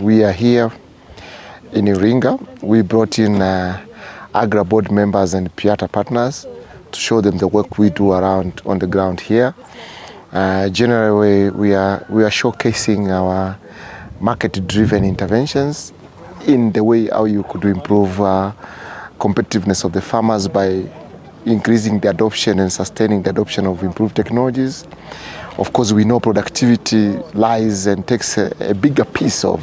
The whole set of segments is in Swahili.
We are here in Iringa. We brought in AGRA board members and PIATA partners to show them the work we do around on the ground here. Generally, we are showcasing our market-driven interventions in the way how you could improve competitiveness of the farmers by increasing the adoption and sustaining the adoption of improved technologies. Of course, we know productivity lies and takes a bigger piece of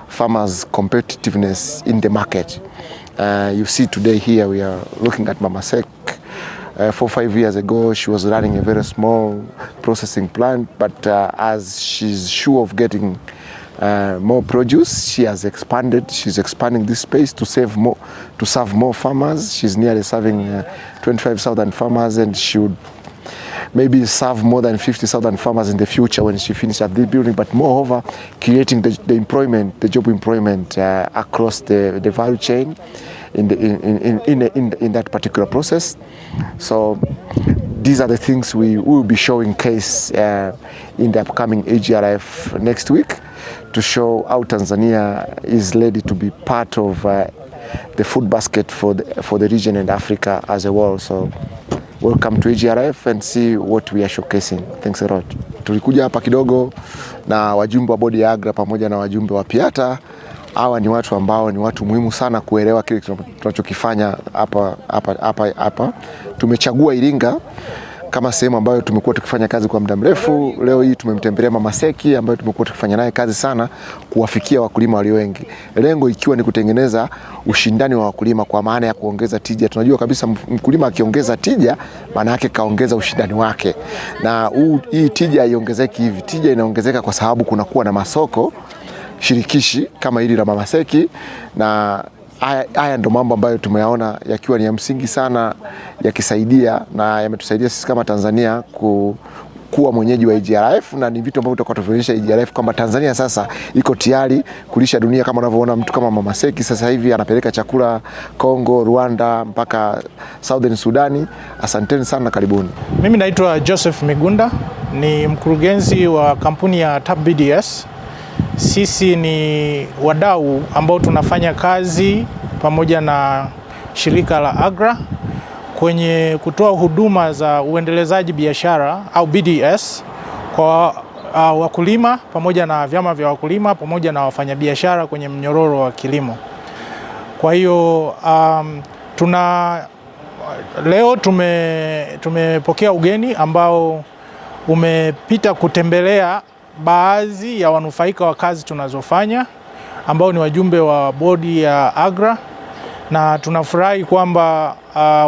farmers' competitiveness in the market. You see today here we are looking at Mama Sek. 4 or 5 years ago, she was running a very small processing plant, but as she's sure of getting more produce, she has expanded. She's expanding this space to serve more farmers. She's nearly serving 25,000 farmers, and she would maybe serve more than 50,000 farmers in the future when she finishes the building, but moreover, creating the job employment across the value chain in that particular process. So these are the things we will be showing case in the upcoming AGRF next week to show how Tanzania is ready to be part of the food basket for the region and Africa as a whole. So welcome to AGRF and see what we are showcasing. Thanks a lot. Tulikuja hapa kidogo na wajumbe wa bodi ya AGRA pamoja na wajumbe wa PIATA. Hawa ni watu ambao ni watu muhimu sana kuelewa kile tunachokifanya hapa. Tumechagua Iringa kama sehemu ambayo tumekuwa tukifanya kazi kwa muda mrefu. Leo hii tumemtembelea Mama Seki ambayo tumekuwa tukifanya naye kazi sana kuwafikia wakulima walio wengi. Lengo ikiwa ni kutengeneza ushindani wa wakulima kwa maana ya kuongeza tija. Tunajua kabisa mkulima akiongeza tija maana yake kaongeza ushindani wake. Na hii tija haiongezeki hivi. Tija inaongezeka kwa sababu kunakuwa na masoko shirikishi kama hili la Mama Seki, na haya ndo mambo ambayo tumeyaona yakiwa ni ya msingi sana, yakisaidia na yametusaidia sisi kama Tanzania kuwa mwenyeji wa AGRF, na ni vitu ambavyo tutakuwa tunaonyesha AGRF kwamba Tanzania sasa iko tayari kulisha dunia. Kama unavyoona mtu kama Mama Seki sasa hivi anapeleka chakula Kongo, Rwanda mpaka Southern Sudani. Asanteni sana, karibuni. Mimi naitwa Joseph Migunda, ni mkurugenzi wa kampuni ya TAP BDS. Sisi ni wadau ambao tunafanya kazi pamoja na shirika la AGRA kwenye kutoa huduma za uendelezaji biashara au BDS kwa wakulima pamoja na vyama vya wakulima pamoja na wafanyabiashara kwenye mnyororo wa kilimo. Kwa hiyo leo tumepokea ugeni ambao umepita kutembelea baadhi ya wanufaika wa kazi tunazofanya ambao ni wajumbe wa bodi ya AGRA, na tunafurahi kwamba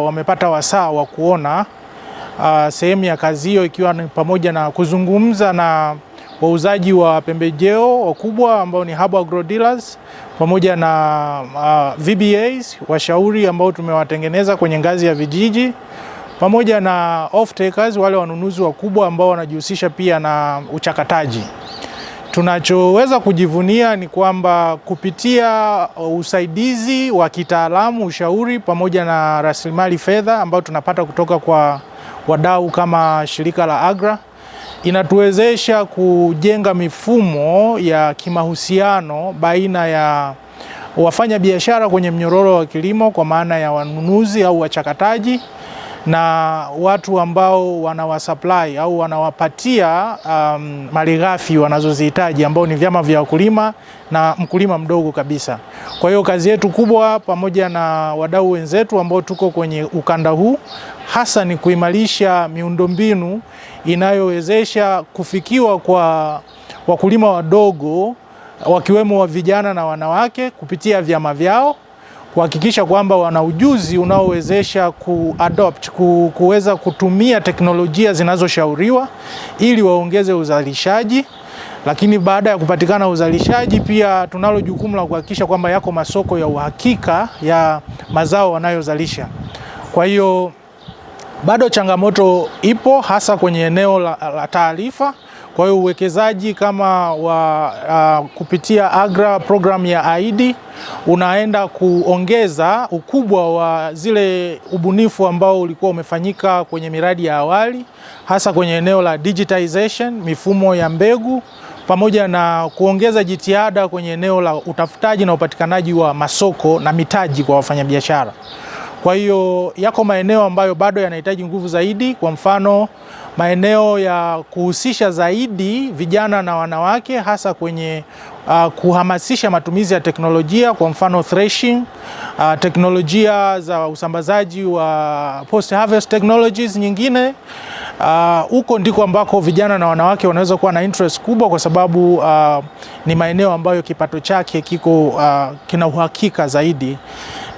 wamepata wasaa wa kuona sehemu ya kazi hiyo, ikiwa ni pamoja na kuzungumza na wauzaji wa pembejeo wakubwa ambao ni Hub Agro Dealers pamoja na VBAs washauri ambao tumewatengeneza kwenye ngazi ya vijiji, pamoja na off-takers wale wanunuzi wakubwa ambao wanajihusisha pia na uchakataji. Tunachoweza kujivunia ni kwamba kupitia usaidizi wa kitaalamu, ushauri pamoja na rasilimali fedha ambao tunapata kutoka kwa wadau kama shirika la AGRA, inatuwezesha kujenga mifumo ya kimahusiano baina ya wafanya biashara kwenye mnyororo wa kilimo kwa maana ya wanunuzi au wachakataji na watu ambao wanawasupply au wanawapatia malighafi wanazozihitaji ambao ni vyama vya wakulima na mkulima mdogo kabisa. Kwa hiyo kazi yetu kubwa pamoja na wadau wenzetu ambao tuko kwenye ukanda huu hasa ni kuimarisha miundombinu inayowezesha kufikiwa kwa wakulima wadogo wakiwemo wa vijana na wanawake kupitia vyama vyao, kuhakikisha kwamba wana ujuzi unaowezesha kuweza kutumia teknolojia zinazoshauriwa ili waongeze uzalishaji. Lakini baada ya kupatikana uzalishaji, pia tunalo jukumu la kuhakikisha kwamba yako masoko ya uhakika ya mazao wanayozalisha. Kwa hiyo bado changamoto ipo hasa kwenye eneo la taarifa. Kwa hiyo uwekezaji kama kupitia AGRA program ya AID unaenda kuongeza ukubwa wa zile ubunifu ambao ulikuwa umefanyika kwenye miradi ya awali, hasa kwenye eneo la digitization, mifumo ya mbegu pamoja na kuongeza jitihada kwenye eneo la utafutaji na upatikanaji wa masoko na mitaji kwa wafanyabiashara. Kwa hiyo yako maeneo ambayo bado yanahitaji nguvu zaidi, kwa mfano maeneo ya kuhusisha zaidi vijana na wanawake hasa kwenye kuhamasisha matumizi ya teknolojia, kwa mfano threshing, teknolojia za usambazaji wa post harvest technologies nyingine. Huko ndiko ambako vijana na wanawake wanaweza kuwa na interest kubwa, kwa sababu ni maeneo ambayo kipato chake kina uhakika zaidi.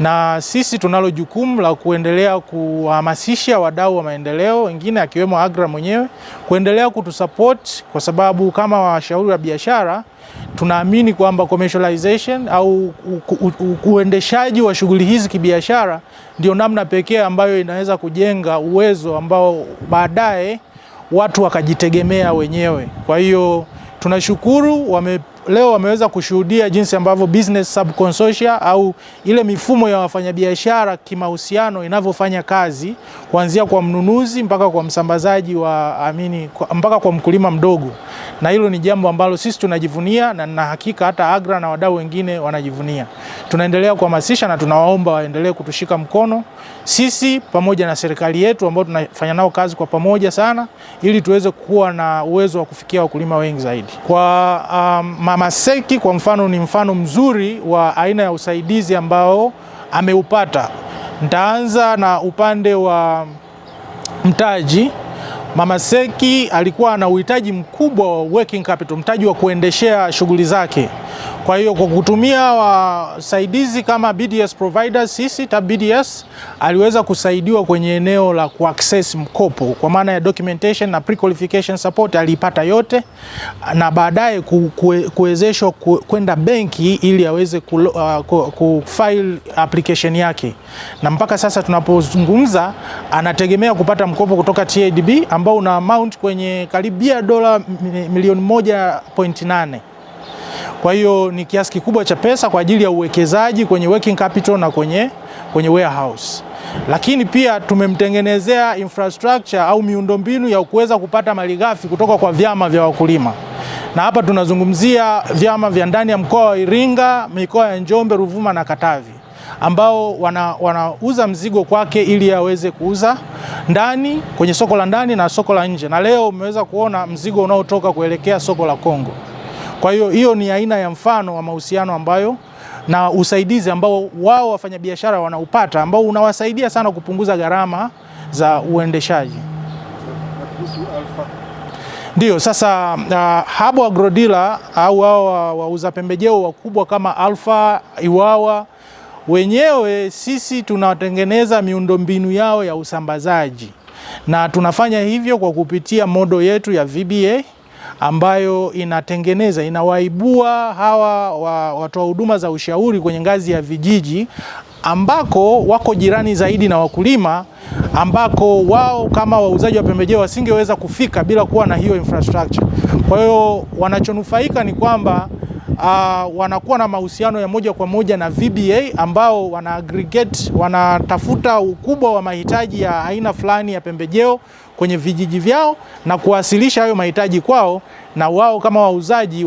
Na sisi tunalo jukumu la kuendelea kuhamasisha wadau wa maendeleo wengine akiwemo AGRA mwenyewe kuendelea kutusupport, kwa sababu kama washauri wa biashara tunaamini kwamba commercialization au uendeshaji wa shughuli hizi kibiashara ndio namna pekee ambayo inaweza kujenga uwezo ambao baadaye watu wakajitegemea wenyewe. Kwa hiyo tunashukuru leo wameweza kushuhudia jinsi ambavyo business sub-consortia au ile mifumo ya wafanyabiashara kimahusiano inavyofanya kazi, kuanzia kwa mnunuzi mpaka kwa msambazaji mpaka kwa mkulima mdogo. Na hilo ni jambo ambalo sisi tunajivunia, na hakika hata AGRA na wadau wengine wanajivunia. Tunaendelea kuhamasisha na tunawaomba waendelee kutushika mkono sisi pamoja na serikali yetu ambao tunafanya nao kazi kwa pamoja sana, ili tuweze kuwa na uwezo wa kufikia wakulima wengi zaidi. Kwa Mama Seki kwa mfano ni mfano mzuri wa aina ya usaidizi ambao ameupata. Nitaanza na upande wa mtaji. Mama Seki alikuwa na uhitaji mkubwa wa working capital, mtaji wa kuendeshea shughuli zake. Kwa hiyo kwa kutumia wasaidizi kama BDS providers, sisi BDS aliweza kusaidiwa kwenye eneo la kuaccess mkopo, kwa maana ya documentation na pre-qualification support alipata yote, na baadaye kuwezeshwa kwenda benki ili aweze kufile application yake. Na mpaka sasa tunapozungumza anategemea kupata mkopo kutoka TADB ambao una amount kwenye karibia dola milioni 1.8. Kwa hiyo ni kiasi kikubwa cha pesa kwa ajili ya uwekezaji kwenye working capital na kwenye warehouse. Lakini pia tumemtengenezea infrastructure au miundombinu ya kuweza kupata malighafi kutoka kwa vyama vya wakulima. Na hapa tunazungumzia vyama vya ndani ya mkoa wa Iringa, mikoa ya Njombe, Ruvuma na Katavi, ambao wanauza mzigo kwake ili aweze kuuza ndani kwenye soko la ndani na soko la nje. Na leo umeweza kuona mzigo unaotoka kuelekea soko la Kongo. Kwa hiyo ni aina ya mfano wa mahusiano ambayo na usaidizi ambao wao wafanyabiashara wanaupata, ambao unawasaidia sana kupunguza gharama za uendeshaji. Ndio sasa Habo Agrodealer au wao wauza pembejeo wakubwa kama Alpha, Iwawa, wenyewe sisi tunatengeneza miundombinu yao ya usambazaji, na tunafanya hivyo kwa kupitia modo yetu ya VBA ambayo inawaibua hawa watoa huduma za ushauri kwenye ngazi ya vijiji ambako wako jirani zaidi na wakulima, ambako wao kama wauzaji wa pembejeo wasingeweza kufika bila kuwa na hiyo infrastructure. Kwa hiyo wanachonufaika ni kwamba wanakuwa na mahusiano ya moja kwa moja na VBA ambao wana aggregate, wanatafuta ukubwa wa mahitaji ya aina fulani ya pembejeo kwenye vijiji vyao na kuwasilisha hayo mahitaji kwao, na wao kama wauzaji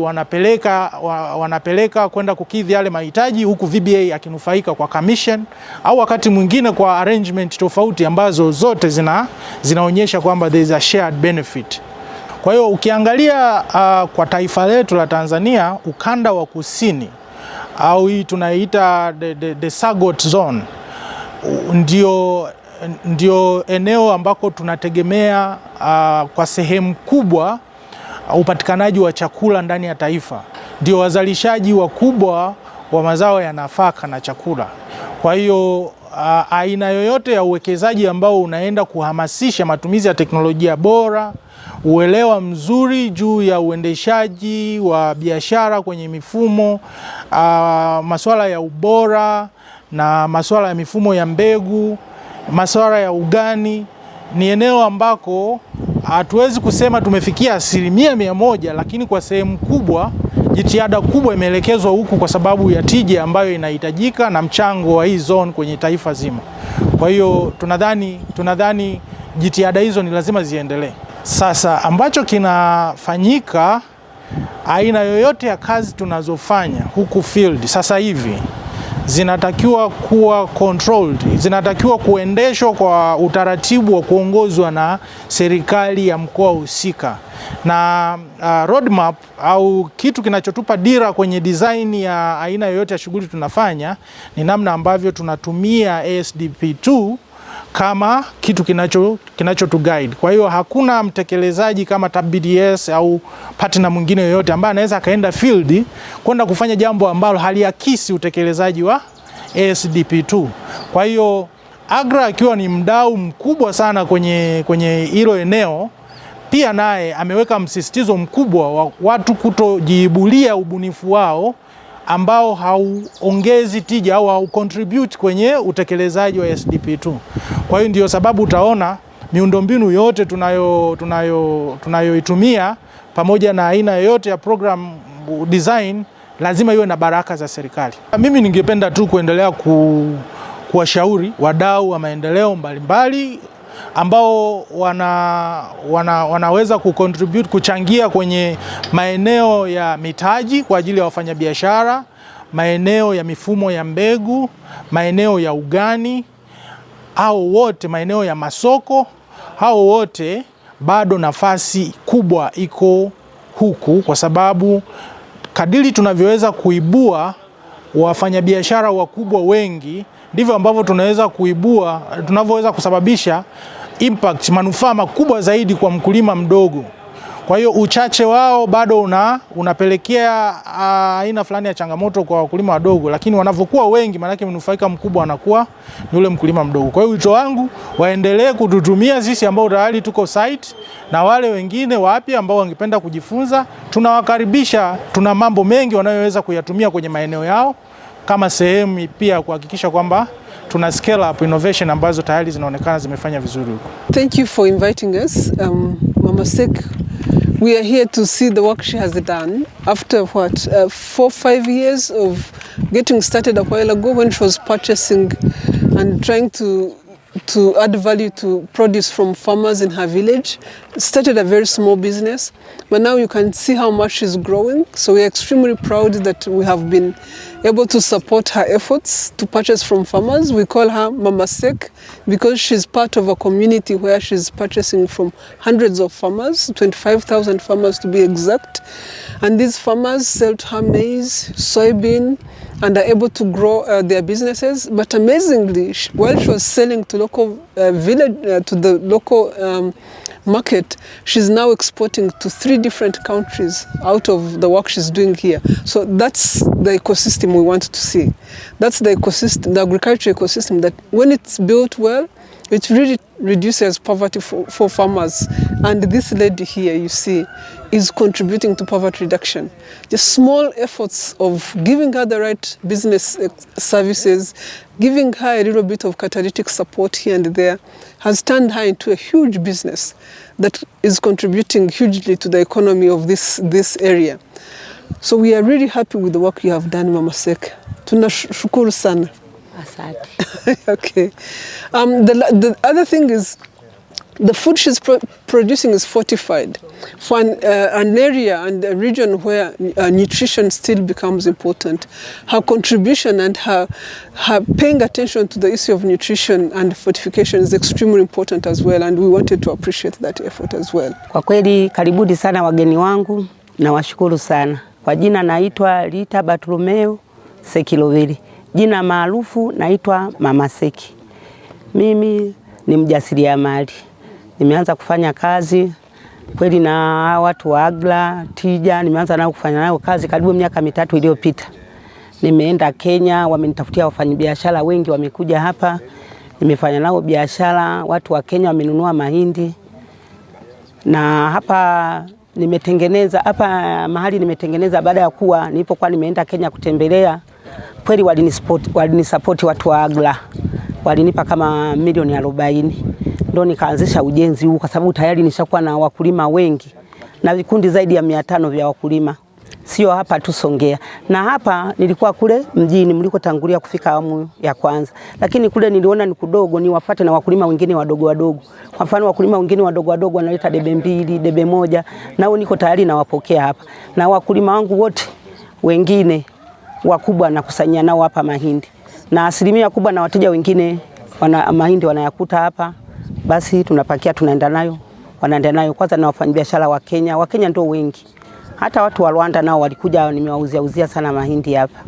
wanapeleka kwenda kukidhi yale mahitaji, huku VBA akinufaika kwa commission au wakati mwingine kwa arrangement tofauti ambazo zote zinaonyesha kwamba there is a shared benefit. Kwa hiyo ukiangalia kwa taifa letu la Tanzania, ukanda wa kusini au hii tunaita the SAGOT zone ndio eneo ambako tunategemea kwa sehemu kubwa upatikanaji wa chakula ndani ya taifa. Ndio wazalishaji wakubwa wa mazao ya nafaka na chakula. Kwa hiyo aina yoyote ya uwekezaji ambao unaenda kuhamasisha matumizi ya teknolojia bora, uelewa mzuri juu ya uendeshaji wa biashara kwenye mifumo, masuala ya ubora na masuala ya mifumo ya mbegu, masuala ya ugani, ni eneo ambako hatuwezi kusema tumefikia 100%, lakini kwa sehemu kubwa jitihada kubwa imeelekezwa huku kwa sababu ya tija ambayo inahitajika na mchango wa hii zone kwenye taifa zima. Kwa hiyo tunadhani jitihada hizo ni lazima ziendelee. Sasa ambacho kinafanyika aina yoyote ya kazi tunazofanya huku field sasa hivi zinatakiwa kuwa controlled, zinatakiwa kuendeshwa kwa utaratibu wa kuongozwa na serikali ya mkoa husika. Na roadmap au kitu kinachotupa dira kwenye design ya aina yoyote ya shughuli tunafanya ni namna ambavyo tunatumia ASDP2 kama kitu kinacho tu guide. Kwa hiyo hakuna mtekelezaji kama TABDS au partner mwingine yoyote ambaye anaweza akaenda field kwenda kufanya jambo ambalo haliakisi utekelezaji wa ASDP2. Kwa hiyo AGRA akiwa ni mdau mkubwa sana kwenye hilo eneo, pia naye ameweka msisitizo mkubwa wa watu kutojiibulia ubunifu wao ambao hauongezi tija au haucontribute kwenye utekelezaji wa SDP2. Kwa hiyo ndio sababu utaona miundombinu yote tunayoitumia pamoja na aina yoyote ya program design lazima iwe na baraka za serikali. Mimi ningependa tu kuendelea kuwashauri wadau wa maendeleo mbalimbali ambao wanaweza kucontribute, kuchangia kwenye maeneo ya mitaji kwa ajili ya wafanyabiashara, maeneo ya mifumo ya mbegu, maeneo ya ugani, au wote maeneo ya masoko, hao wote bado nafasi kubwa iko huku, kwa sababu kadiri tunavyoweza kuibua wafanyabiashara wakubwa wengi ndivyo ambavyo tunavyoweza kusababisha impact, manufaa makubwa zaidi kwa mkulima mdogo. Kwa hiyo uchache wao bado unapelekea aina fulani ya changamoto kwa wakulima wadogo, lakini wanavyokuwa wengi maana yake mnufaika mkubwa anakuwa ni yule mkulima mdogo. Kwa hiyo wito wangu waendelee kututumia sisi ambao tayari tuko site, na wale wengine wapya ambao wangependa kujifunza tunawakaribisha. Tuna mambo mengi wanayoweza kuyatumia kwenye maeneo yao kama sehemu pia kuhakikisha kwamba tuna scale up innovation ambazo tayari zinaonekana zimefanya vizuri huko. Thank you for inviting us. Mama Sek, we are here to see the work she has done after 4-5 years of getting started a while ago when she was purchasing and trying to add value to produce from farmers in her village. Started a very small business, but now you can see how much she's growing. So we are extremely proud that we have been able to support her efforts to purchase from farmers. We call her Mama Sek because she's part of a community where she's purchasing from hundreds of farmers, 25,000 farmers to be exact. And these farmers sell to her maize, soybean, and are able to grow their businesses. But amazingly, while she was selling to local to the local market, she's now exporting to 3 different countries out of the work she's doing here. So that's the ecosystem we want to see. That's the ecosystem, the agriculture ecosystem, that when it's built well, it really reduces poverty for farmers. And this lady here, you see, is contributing to poverty reduction. Just small efforts of giving her the right business services, giving her a little bit of catalytic support here and there, has turned her into a huge business that is contributing hugely to the economy of this area. So we are really happy with the work you have done, Mama Sek. Tunashukuru sana. Okay. The other thing is the food she's producing is fortified for an area and a region where nutrition still becomes important. Her contribution and her paying attention to the issue of nutrition and fortification is extremely important as well, and we wanted to appreciate that effort as well. Kwa kweli karibuni sana wageni wangu na washukuru sana. Kwa jina naitwa Rita Bartolomeo Sekiloveli. Jina maarufu naitwa Mama Seki. Mimi ni mjasiriamali. Nimeanza kufanya kazi kweli na watu wa AGRA, Tija, nimeanza nao kufanya nao kazi karibu miaka 3 iliyopita. Nimeenda Kenya, wamenitafutia wafanyabiashara wengi wamekuja hapa. Nimefanya nao biashara, watu wa Kenya wamenunua mahindi. Na hapa mahali nimetengeneza baada ya kuwa nilipokuwa nimeenda Kenya kutembelea. Kweli walinisupport watu wa AGRA. Walinipa kama milioni 40. Ndio nikaanzisha ujenzi huu kwa sababu tayari nishakuwa na wakulima wengi na vikundi zaidi ya 500 vya wakulima. sio hapa tu Songea. Na hapa nilikuwa kule mjini mlikotangulia kufika awamu ya kwanza. Lakini kule niliona ni kudogo, niwafuate na wakulima wengine wadogo wadogo. Kwa mfano wakulima wengine wadogo wadogo wanaleta debe 2, debe 1, nao niko tayari nawapokea hapa. Na wakulima wangu wote wengine wakubwa nakusanyia nao hapa mahindi. Na asilimia kubwa na wateja wengine mahindi wanayakuta hapa. Basi tunapakia tunaenda nayo, wanaenda nayo. Kwanza na wafanyabiashara wa Kenya ndio wengi. Hata watu wa Rwanda nao walikuja, nimewauzia sana mahindi hapa.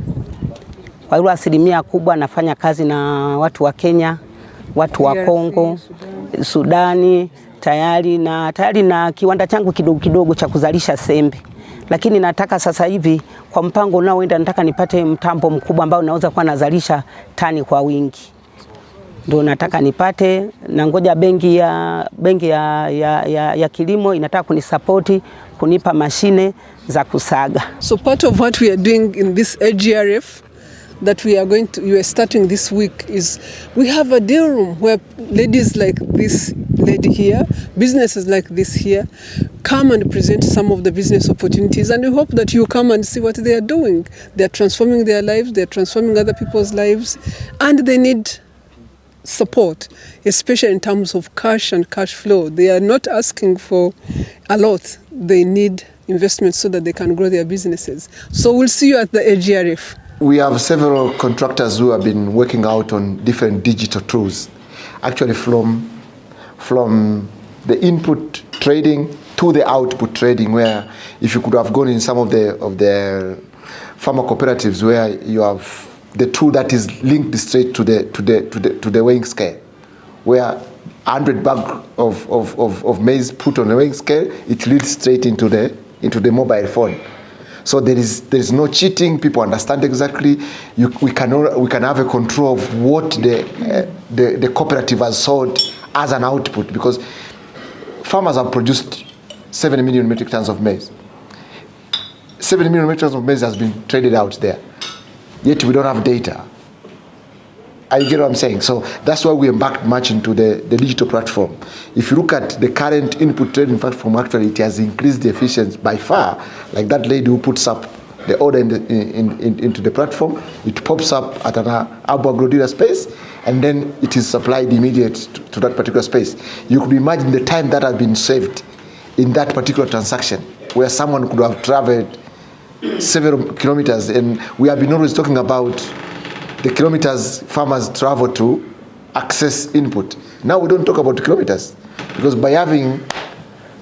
Kwa hiyo asilimia kubwa nafanya kazi na watu wa Kenya, watu wa Kongo, Sudani, tayari na kiwanda changu kidogo kidogo cha kuzalisha sembe. Lakini nataka sasa hivi kwa mpango unaoenda nataka nipate mtambo mkubwa ambao naweza kuwa nazalisha tani kwa wingi. Ndio nataka nipate, na ngoja benki ya kilimo inataka kunisapoti kunipa mashine za kusaga. So part of what we are doing in this AGRF that we are starting this week is we have a deal room where ladies like this lady here, businesses like this here, come and present some of the business opportunities, and we hope that you come and see what they are doing. They are transforming their lives, they are transforming other people's lives, and they need support, especially in terms of cash and cash flow. They are not asking for a lot. They need investment so that they can grow their businesses. So we'll see you at the AGRF. We have several contractors who have been working out on different digital tools, actually from the input trading to the output trading, where if you could have gone in some of the farmer cooperatives where you have the tool that is linked straight to the weighing scale, where 100 bag of maize put on the weighing scale, it leads straight into the mobile phone. So there is no cheating. People understand exactly. We can have a control of what the cooperative has sold as an output, because farmers have produced 7 million metric tons of maize. 7 million metric tons of maize has been traded out there. Yet we don't have data. You get what I'm saying? So that's why we embarked much into the digital platform. If you look at the current input trading platform, actually it has increased the efficiency by far. Like that lady who puts up the order into the platform, it pops up at an agro dealer space, and then it is supplied immediate to that particular space. You could imagine the time that has been saved in that particular transaction, where someone could have traveled several kilometers, and we have been always talking about the kilometers farmers travel to access input. Now we don't talk about kilometers, because by having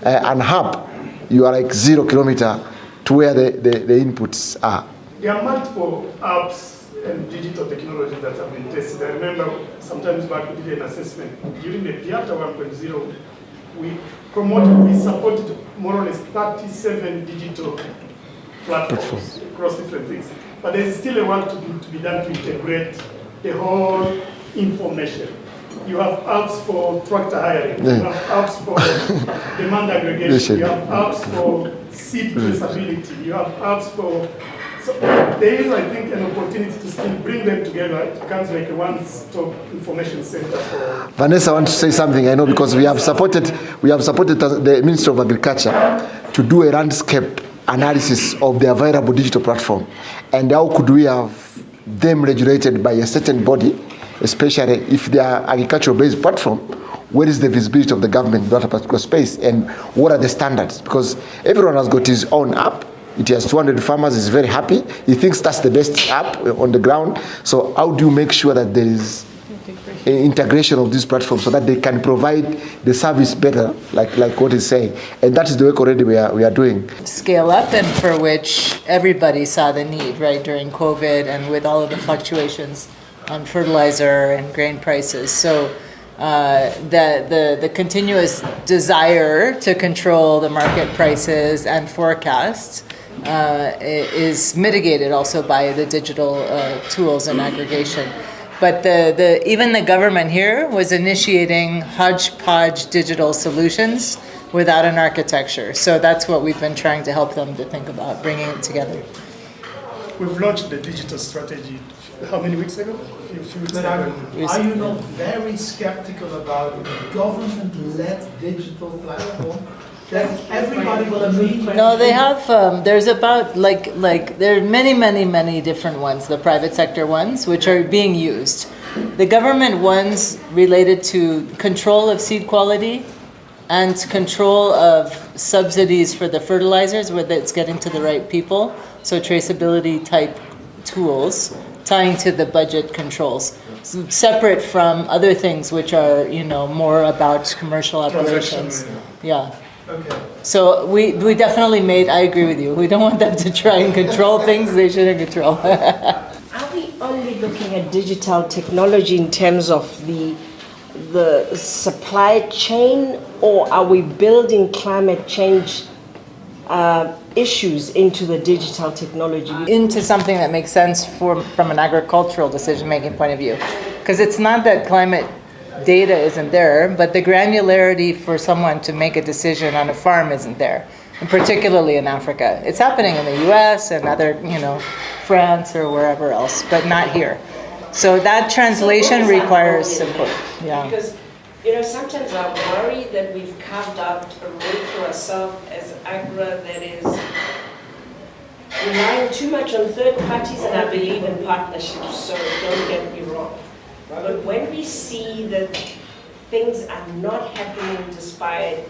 an hub, you are like 0 kilometer to where the inputs are. There are multiple apps and digital technologies that have been tested. I remember sometimes back we did an assessment during the PIATA 1.0. We supported more or less 37 digital platforms across different things. But there is still a work to be done to integrate the whole information. You have apps for tractor hiring, you have apps for demand aggregation, you have apps for seed traceability, you have apps for... So there is, I think, an opportunity to still bring them together. It becomes like a one-stop information center for... Vanessa wants to say something, I know, because we have supported the Ministry of Agriculture to do a landscape analysis of the available digital platform, and how could we have them regulated by a certain body, especially if they are agricultural based platform. Where is the visibility of the government in that particular space, and what are the standards? Because everyone has got his own app. It has 200 farmers, is very happy, he thinks that's the best app on the ground. So how do you make sure that there is integration of this platform so that they can provide the service better, like what he's saying? And that is the work already we are doing. Scale up, and for which everybody saw the need, right, during COVID and with all of the fluctuations on fertilizer and grain prices. So the continuous desire to control the market prices and forecasts is mitigated also by the digital tools and aggregation. But even the government here was initiating hodgepodge digital solutions without an architecture. So that's what we've been trying to help them to think about, bringing it together. We've launched the digital strategy how many weeks ago? A few weeks ago. Are you not very skeptical about a government-led digital platform that everybody will agree to. No, they have, there's about, there are many different ones, the private sector ones, which are being used. The government ones related to control of seed quality and control of subsidies for the fertilizers, whether it's getting to the right people, so traceability type tools, tying to the budget controls. So separate from other things which are, more about commercial operations. Yeah. Okay. So we definitely I agree with you. We don't want them to try and control things they shouldn't control. Are we only looking at digital technology in terms of the supply chain, or are we building climate change issues into the digital technology? Into something that makes sense from an agricultural decision-making point of view. Because it's not that climate data isn't there, but the granularity for someone to make a decision on a farm isn't there, and particularly in Africa. It's happening in the US and other, France or wherever else, but not here. So that translation requires support. Yeah. Because, sometimes I worry that we've carved out a role for ourselves as AGRA that is relying too much on third parties, and I believe in partnerships, so don't get me wrong. But when we see that things are not happening despite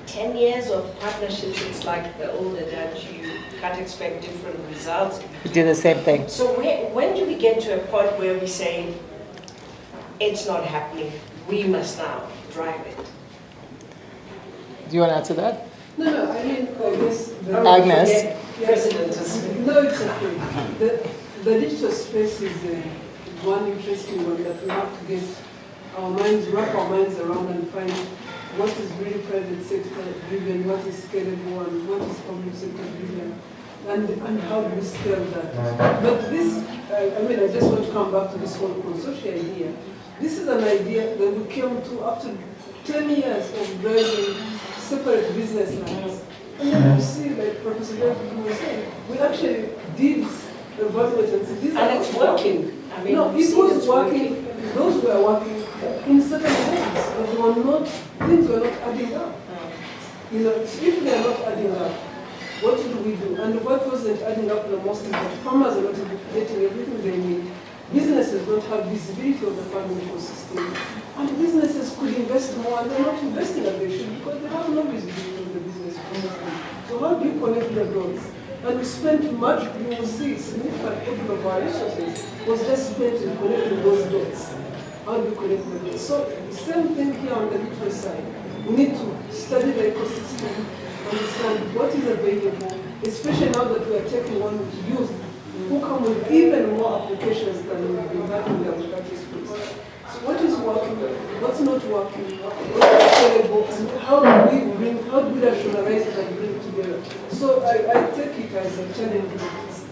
10 years of partnerships, it's like the old adage, you can't expect different results. We do the same thing. So when do we get to a point where we say, it's not happening, we must now drive it? Do you want to answer that? No, I mean, I guess... Agnes? President is... No, it's okay. The digital space is one interesting one that we have to get wrap our minds around and find what is really private sector driven, what is scalable, and what is public sector driven, and how do we scale that. But this, I just want to come back to this whole consortium idea. This is an idea that we came to after 10 years of driving separate business lines. And then you see, like Professor David was saying, we actually did evaluate and see these and it's working. No, it was working. Those were working in certain ways, but things were not adding up. If they are not adding up, what do we do? And what wasn't adding up the most is that farmers are not getting everything they need. Businesses don't have visibility of the farming ecosystem. And businesses could invest more, and they're not investing as they should because they have no visibility of the business ecosystem. So how do you connect the dots? And we spent much, you will see, significant portion of our resources was just spent in connecting those dots. How do we connect the dots? So the same thing here on the digital side. We need to study the ecosystem, understand what is available, especially now that we are taking on youth who come with even more applications than we've been having in the agriculture space. So what is working, what's not working, what is scalable, and how do we rationalize it and bring it together? So I take it as a challenge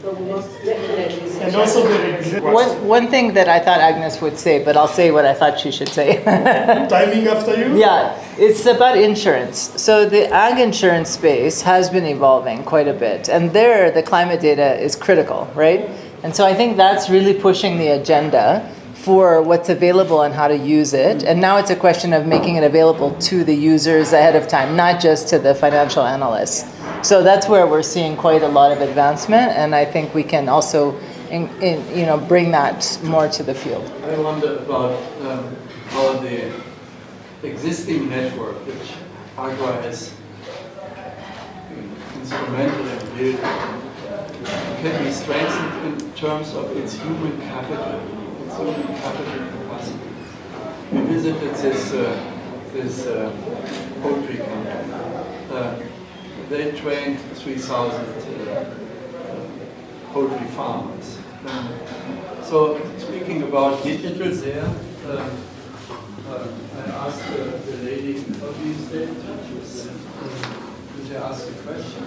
that we must definitely. And also the regulation. One thing that I thought Agnes would say, but I'll say what I thought she should say. Timing after you? Yeah, it's about insurance. So the ag insurance space has been evolving quite a bit, and there the climate data is critical, right? And so I think that's really pushing the agenda for what's available and how to use it. And now it's a question of making it available to the users ahead of time, not just to the financial analysts. So that's where we're seeing quite a lot of advancement, and I think we can also bring that more to the field. I wonder about how the existing network, which AGRA is instrumental in building, can be strengthened in terms of its human capital. Capital capacity. We visited this poultry company. They trained 3,000 poultry farmers. So speaking about digital there, I asked the lady, what do you say? Did I ask a question?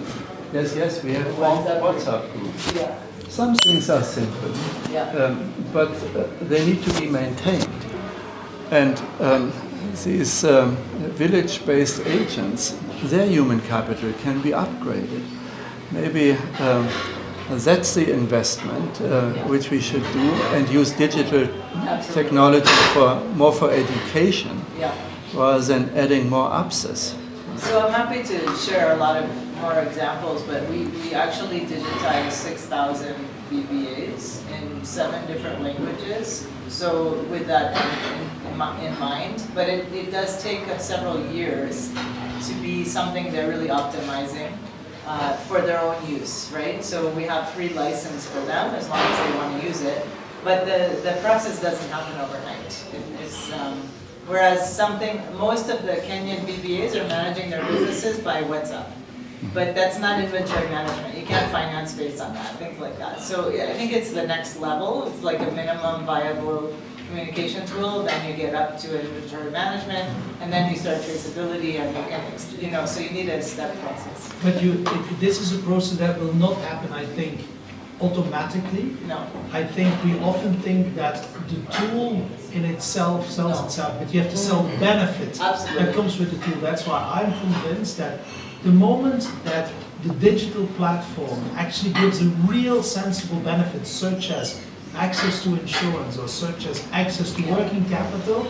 Yes, we have WhatsApp groups. Yeah. Some things are simple, but they need to be maintained. And these village-based agents, their human capital can be upgraded. Maybe that's the investment which we should do, and use digital technology more for education rather than adding more access. So I'm happy to share a lot of more examples, but we actually digitized 6,000 VBAs in 7 different languages. So with that in mind, but it does take several years to be something they're really optimizing for their own use, right? So we have free license for them as long as they want to use it. But the process doesn't happen overnight. Whereas most of the Kenyan BBAs are managing their businesses by WhatsApp. But that's not inventory management. You can't finance based on that, things like that. So yeah, I think it's the next level. It's like a minimum viable communication tool, then you get up to inventory management, and then you start traceability, and you can, so you need a step process. But this is a process that will not happen, I think, automatically. No. I think we often think that the tool in itself sells itself, but you have to sell the benefit that comes with the tool. That's why I'm convinced that the moment that the digital platform actually gives a real sensible benefit, such as access to insurance or such as access to working capital,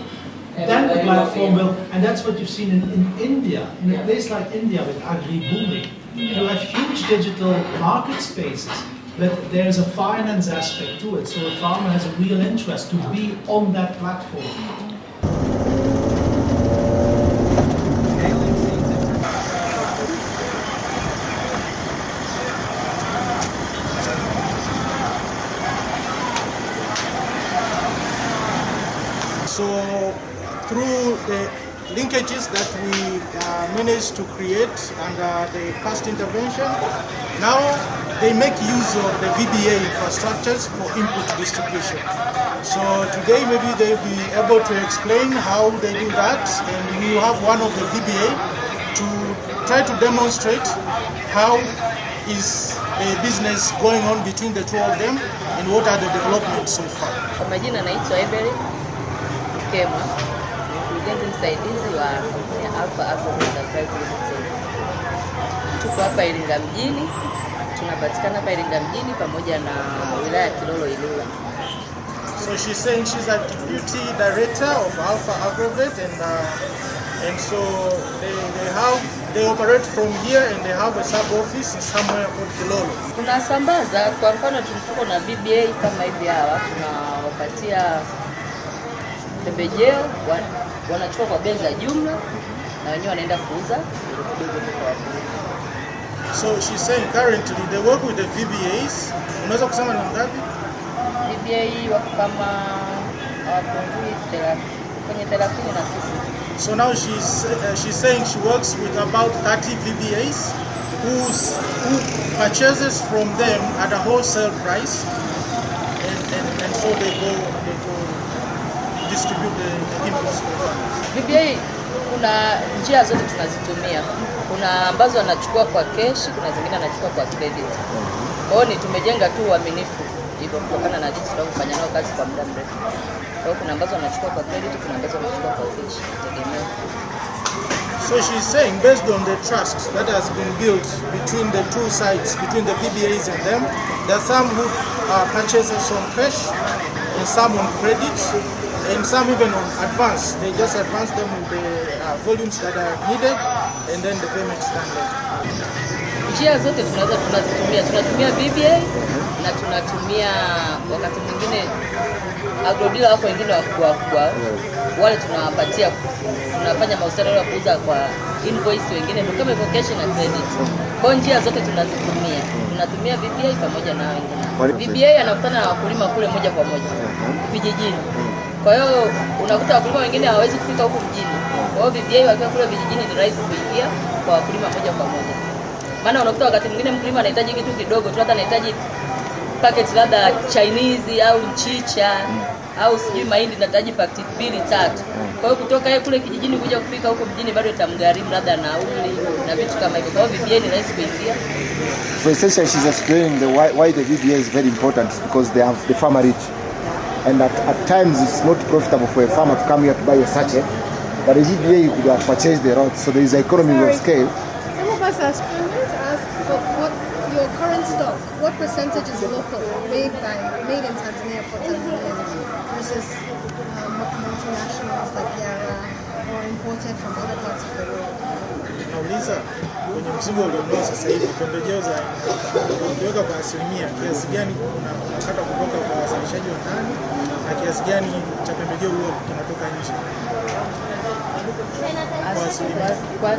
then the platform will, and that's what you've seen in India, in a place like India with AGRA booming. You have huge digital market spaces, but there's a finance aspect to it, so a farmer has a real interest to be on that platform. So through the linkages that we managed to create under the past intervention, now they make use of the VBA infrastructures for input distribution. So today maybe they'll be able to explain how they do that, and we will have one of the VBA to try to demonstrate how is a business going on between the two of them and what are the developments so far. Kwa majina naitwa Ebele Kema, mkurugenzi msaidizi wa kampuni ya AGRA Enterprise Limited. Tuko hapa Iringa mjini, tunapatikana hapa Iringa mjini pamoja na wilaya ya Kilolo Iringa. So she's saying she's a deputy director of AGRA and so they operate from here and they have a sub office somewhere called Kilolo. Tunasambaza, kwa mfano tuko na VBA kama hivi hawa, tunawapatia pembejeo, wanachukua kwa bei za jumla na wenyewe wanaenda kuuza kidogo kwa wakulima. So she's saying currently they work with the VBAs. Unaweza kusema ni ngapi? VBA wako kama hawapungui kwenye 30 na kitu. So now she's saying she works with about 30 VBAs who purchases from them at a wholesale price, and so they go distribute the inputs. VBA kuna njia zote tunazitumia. Kuna ambazo anachukua kwa cash, kuna zingine anachukua kwa credit. Kwa hiyo tumejenga tu uaminifu hivyo kutokana na jinsi tunavyofanya nao kazi kwa muda mrefu. Kwa hiyo kuna ambazo anachukua kwa credit, kuna ambazo anachukua kwa cash, tegemea. So she's saying based on the trust that has been built between the two sides, between the VBAs and them, there are some who purchases on cash and some on credit, and some even on advance. They just advance them with the volumes that are needed, and then the payment is done later. Njia zote tunatumia VBA na tunatumia wakati mwingine agrodealer wako wengine wakubwa wale tunawapatia, tunafanya mahusiano ya kuuza kwa invoice, wengine ndio kama iko cash na credit. Kwa njia zote tunazitumia, tunatumia VBA pamoja na wengine. VBA anakutana na wakulima kule moja kwa moja vijijini. Kwa hiyo unakuta wakulima wengine hawawezi kufika huko mjini. Kwa hiyo VBA wakiwa kule vijijini ni rahisi kuingia kwa wakulima moja kwa moja. Maana unakuta wakati mwingine mkulima anahitaji kitu kidogo tu, hata anahitaji packet labda Chinese au mchicha au sijui mahindi, anahitaji packet 2-3. Kwa hiyo kutoka yeye kule kijijini kuja kufika huko mjini bado itamgharimu labda nauli na vitu kama hivyo. Kwa hiyo VBA ni rahisi kuingia. So essentially she's explaining why the VBA is very important, because they have the farmer reach. And at times it's not profitable for a farmer to come here to buy a sachet, but the VBA you could have purchased the route, so there is economy of scale. Some of us as farmers ask for what your current stock, what percentage is local, made in Tanzania for Tanzania versus multinationals like AGRA or imported from other parts of the world? mzigo uliondoa sasa hivi pembejeo za ukiweka kwa asilimia kiasi gani unakata kutoka kwa wazalishaji wa ndani na kiasi gani cha pembejeo huo kinatoka nje? Kwa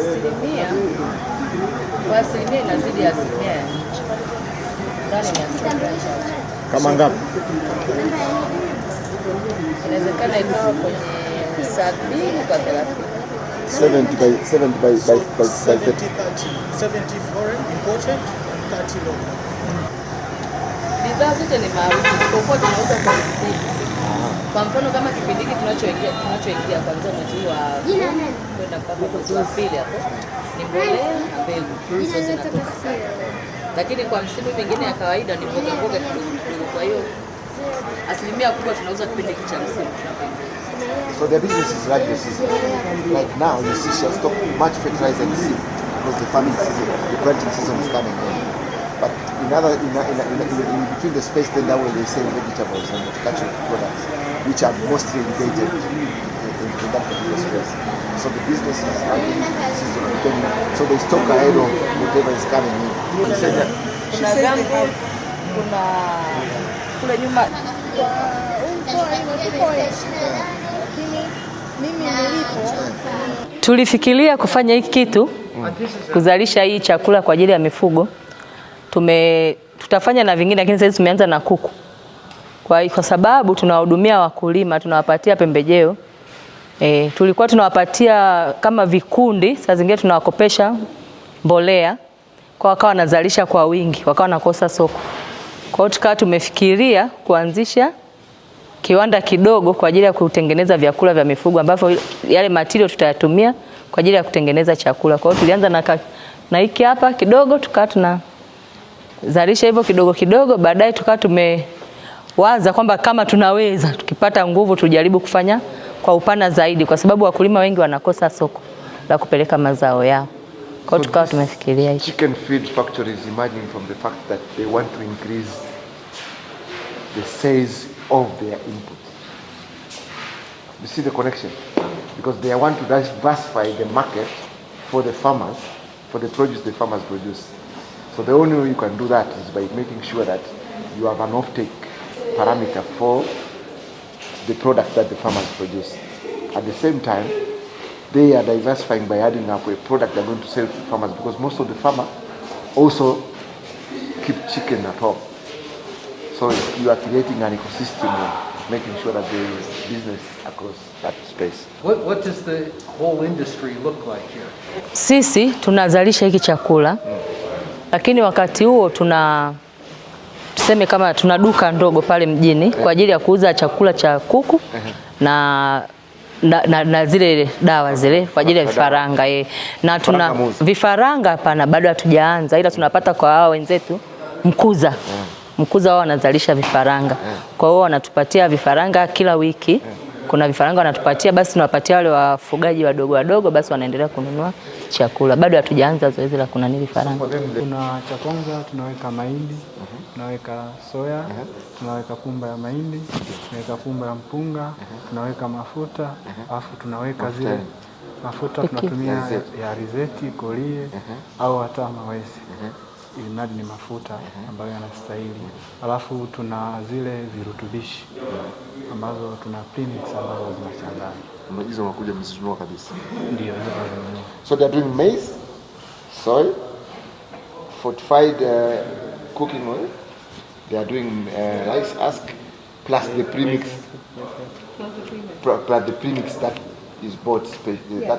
asilimia inazidi asilimia ya nje. Ndani ni asilimia chache. Kama ngapi? Inawezekana ikawa kwenye 70 kwa 30. 70 by 30. 70 foreign imported and 30 local. Bidhaa zote ni maarufu, isipokuwa tunauza kwa msimu. Kwa mfano kama kipindi hiki tunachoingia kuanzia mwezi wa kwenda mpaka mwezi wa pili hapo ni mbolea na mbegu hizo zinatoka sana. Lakini kwa msimu mwingine ya kawaida ni mboga kidogo. Kwa hiyo asilimia kubwa tunauza kipindi hiki cha msimu. So the business is like the season. Like now, you see, she has stopped much fertilizer in the season because the farming season, the planting season is coming in. But in between the space, then that way they sell vegetables and agricultural products, which are mostly irrigated in that particular space. So the business is running season. So they stock ahead of whatever is coming in. Kuna gambo, kuna kule nyuma. Tulifikiria kufanya hiki kitu, kuzalisha hii chakula kwa ajili ya mifugo. Tutafanya na vingine, lakini sasa tumeanza na kuku. Kwa sababu tunawahudumia wakulima, tunawapatia pembejeo. Tulikuwa tunawapatia kama vikundi, saa zingine tunawakopesha mbolea. Kwa wakawa wanazalisha kwa wingi, wakawa wanakosa soko. Kwa hiyo tukawa tumefikiria kuanzisha kiwanda kidogo kwa ajili ya kutengeneza vyakula vya mifugo ambavyo yale material tutayatumia kwa ajili ya kutengeneza chakula. Kwa hiyo tulianza na hiki hapa kidogo, tukawa tunazalisha hivyo kidogo, baadaye tukawa tumewaza kwamba kama tunaweza tukipata nguvu tujaribu kufanya kwa upana zaidi, kwa sababu wakulima wengi wanakosa soko la kupeleka mazao yao. Kwa hiyo tukawa tumefikiria hicho. Chicken feed factories emerging from the fact that they want to increase the sales of their input. You see the connection? Because they want to diversify the market for the farmers, for the produce the farmers produce. So the only way you can do that is by making sure that you have an offtake parameter for the product that the farmers produce. At the same time, they are diversifying by adding up a product they're going to sell to farmers, because most of the farmers also keep chicken at home. So you are creating an ecosystem of making sure that there is business across that space. What does the whole industry look like here? Sisi tunazalisha hiki chakula, lakini wakati huo tuseme kama tuna duka ndogo pale mjini kwa ajili ya kuuza chakula cha kuku na zile dawa zile kwa ajili ya vifaranga. Na tuna vifaranga hapana, bado hatujaanza, ila tunapata kwa hao wenzetu mkuza. Mkuza wao wanazalisha vifaranga. Kwa hiyo wanatupatia vifaranga kila wiki. Kuna vifaranga wanatupatia, basi tunawapatia wale wafugaji wadogo, basi wanaendelea kununua chakula. Bado hatujaanza zoezi la kunani vifaranga. Kuna cha kwanza tunaweka mahindi, tunaweka soya, tunaweka pumba ya mahindi, tunaweka pumba ya mpunga, tunaweka mafuta, alafu tunaweka zile mafuta tunatumia ya alizeti, kolie au hata mawese. Ili mradi ni mafuta ambayo yanastahili. Alafu tuna zile virutubishi ambazo tuna premix ambazo zinachanganywa. Hizo unakuja mzinunua kabisa. Ndio hizo tunanunua. So they are doing maize, soy, fortified cooking oil. They are doing rice husk plus the premix. Plus the premix that is bought.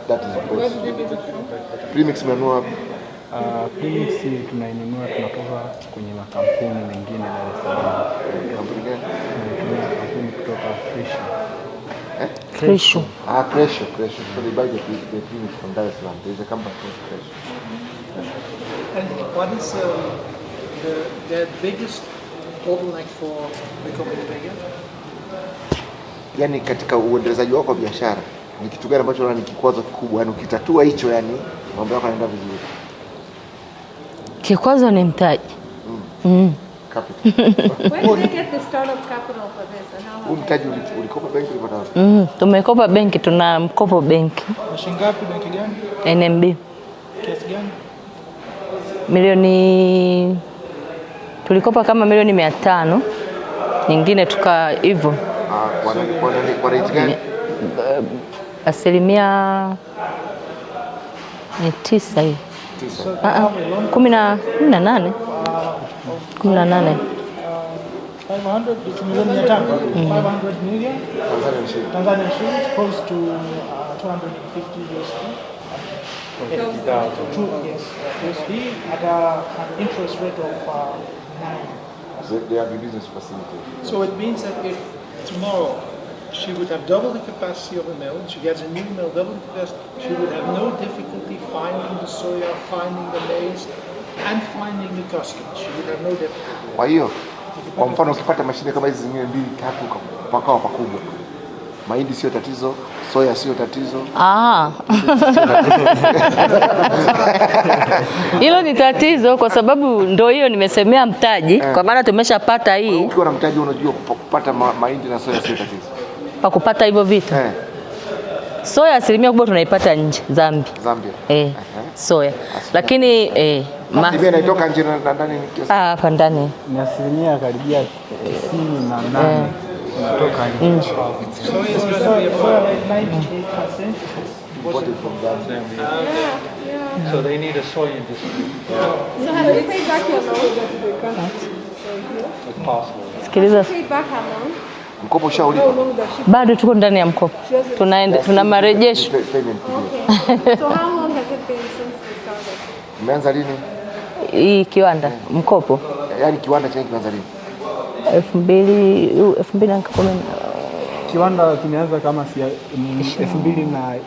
That is bought. Premix menua. Premix tunainunua tunatoka kwenye makampuni mengine Dar es Salaam. Kampuni gani? Kampuni kutoka Fresh. Fresh. Fresh. So they buy the premix from Dar es Salaam. There is a company called Fresh. And what is the biggest bottleneck for becoming bigger? Yani katika uendelezaji wako wa biashara ni kitu gani ambacho unaona ni kikwazo kikubwa? Yani ukitatua hicho, yani mambo yako yanaenda vizuri. Kikwazo ni mtaji. Capital. Where did you get the startup capital for this and how much? Mtaji ulikopa benki ulipata? Tumekopa benki, tuna mkopo benki. Shilingi ngapi benki gani? NMB. Kiasi gani? milioni tulikopa kama milioni 500, nyingine tuka hivyo. Kwa rate gani? Asilimia 9 hivi. 18. 18. 500 is million 500 million Tanzanian shillings, close to 250 USD. Yes, USD at an interest rate of 9%. They have a business facility. So it means that if tomorrow she would have double the capacity of a mill, and she gets a new mill, double the capacity, she would have no difficulty finding the soya, finding the maize, and finding the customers. She would have no difficulty. Kwa hiyo, kwa mfano ukipata mashine kama hizi zingine 2-3 pakawa pakubwa, mahindi sio tatizo, soya sio tatizo. Hilo ni tatizo kwa sababu ndio hiyo nimesemea mtaji, kwa maana tumeshapata hii. Ukiwa na mtaji unajua kupata mahindi na soya sio tatizo. Pa kupata hivyo vitu. Soya asilimia kubwa tunaipata nje, Zambia. Soya. Lakini asilimia inaitoka nje na ndani ni kiasi. Hapa ndani. Ni asilimia karibia 98 inatoka nje. Soya is going to be a 98% imported from Zambia. So they need a soy industry. So have you paid back your loan? If possible. Sikiliza. Paid back her loan? Mkopo ushaulipa? Bado tuko ndani ya mkopo. Tuna marejesho. So how long has it been since we started? Umeanza lini? Hii kiwanda mkopo. Yaani kiwanda chenye kimeanza lini? 2010. Kiwanda kimeanza kama 2020.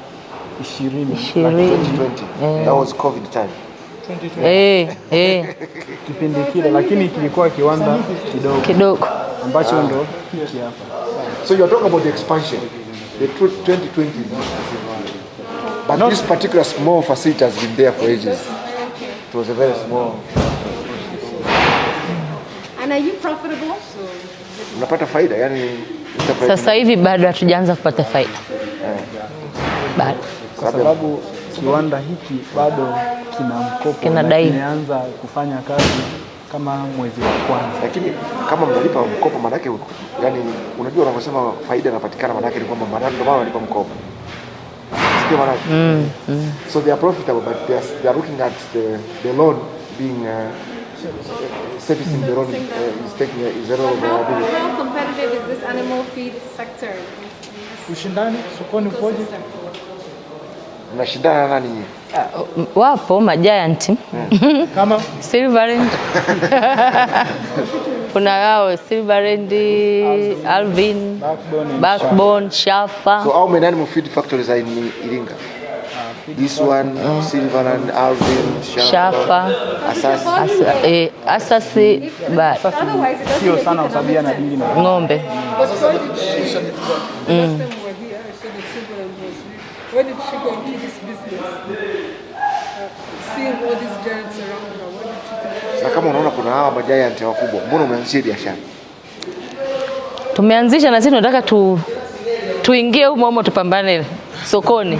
2020. That was COVID time. Kipindi kile, lakini kilikuwa kiwanda kidogo ambacho ndo hiki hapa. So you are talking about the expansion, the 2020. But this particular small facility has been there for ages. It was a very small. And are you profitable? Unapata faida, yani sasa hivi bado hatujaanza kupata faida. Bado. Kwa sababu kiwanda hiki bado kina mkopo, kimeanza kufanya kazi kama mwezi wa kwanza. Lakini kama mnalipa mkopo maana yake, yani unajua unaposema faida inapatikana maana yake ni kwamba maana ndio maana wanalipa mkopo. Sio maana. So they are profitable, but they are looking at the loan being servicing the loan is taking a zero. How competitive is this animal feed sector? Ushindani sokoni upoje? Mnashindana na nani nyinyi? Wapo majiant kama Silverland. Kuna wao Silverland, Alvin, Backbone, Shafa. So how many animal feed factories are in Iringa? This one, Silverland, Alvin, Shafa, Asasi, sio sana usabia na dili na ng'ombe. Where did she go into this business? Seeing all these giants around her, where did she think? Na kama unaona kuna hawa majiant wakubwa, mbona umeanzisha biashara? Tumeanzisha na sisi tunataka tuingie humo tupambane sokoni.